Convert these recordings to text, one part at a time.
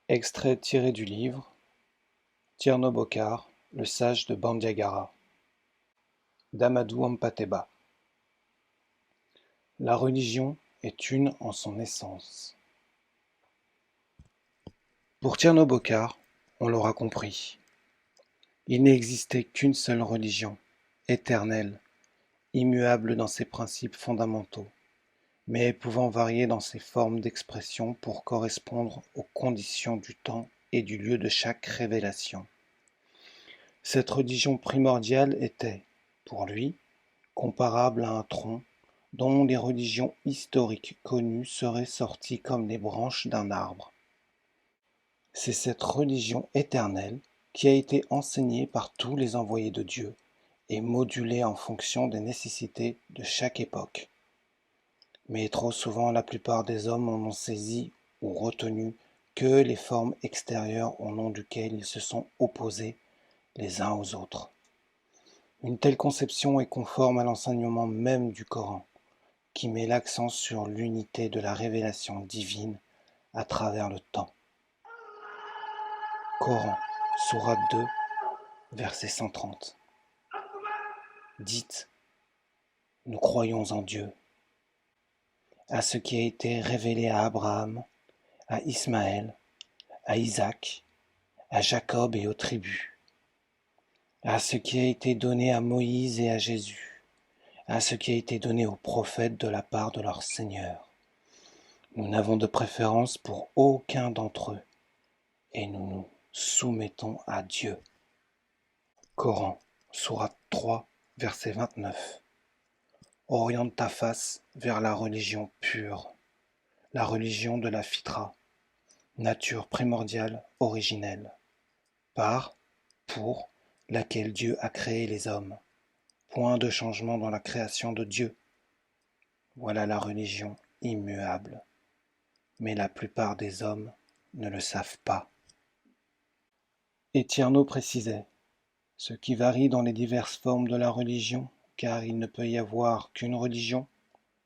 Extrait tiré du livre Tirno Bokar, le sage de Bandiagara, d'Amadou Hampâté-Bâ. La religion est une en son essence. Pour Tirno Bokar, on l'aura compris, il n'existait qu'une seule religion, éternelle, immuable dans ses principes fondamentaux, mais pouvant varier dans ses formes d'expression pour correspondre aux conditions du temps et du lieu de chaque révélation. Cette religion primordiale était, pour lui, comparable à un tronc dont les religions historiques connues seraient sorties comme les branches d'un arbre. C'est cette religion éternelle qui a été enseignée par tous les envoyés de Dieu et modulée en fonction des nécessités de chaque époque. Mais trop souvent, la plupart des hommes en ont saisi ou retenu que les formes extérieures au nom duquel ils se sont opposés les uns aux autres. Une telle conception est conforme à l'enseignement même du Coran, qui met l'accent sur l'unité de la révélation divine à travers le temps. Coran, sourate 2, verset 130. Dites, nous croyons en Dieu, à ce qui a été révélé à Abraham, à Ismaël, à Isaac, à Jacob et aux tribus, à ce qui a été donné à Moïse et à Jésus, à ce qui a été donné aux prophètes de la part de leur Seigneur. Nous n'avons de préférence pour aucun d'entre eux, et nous nous soumettons à Dieu. Coran, sourate 3, verset 29. Oriente ta face vers la religion pure, la religion de la fitra, nature primordiale originelle, pour laquelle Dieu a créé les hommes. Point de changement dans la création de Dieu. Voilà la religion immuable. Mais la plupart des hommes ne le savent pas. Et Tierno précisait, ce qui varie dans les diverses formes de la religion, car il ne peut y avoir qu'une religion,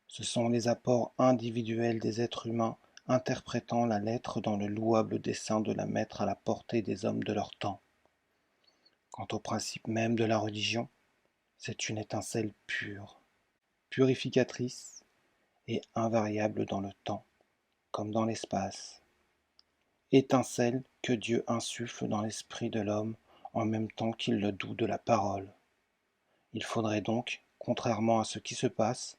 ce sont les apports individuels des êtres humains interprétant la lettre dans le louable dessein de la mettre à la portée des hommes de leur temps. Quant au principe même de la religion, c'est une étincelle pure, purificatrice et invariable dans le temps comme dans l'espace, étincelle que Dieu insuffle dans l'esprit de l'homme en même temps qu'il le doux de la parole. Il faudrait donc, contrairement à ce qui se passe,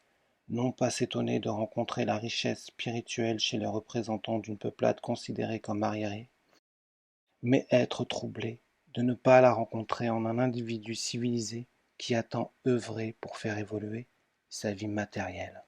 non pas s'étonner de rencontrer la richesse spirituelle chez les représentants d'une peuplade considérée comme arriérée, mais être troublé de ne pas la rencontrer en un individu civilisé qui a tant œuvré pour faire évoluer sa vie matérielle.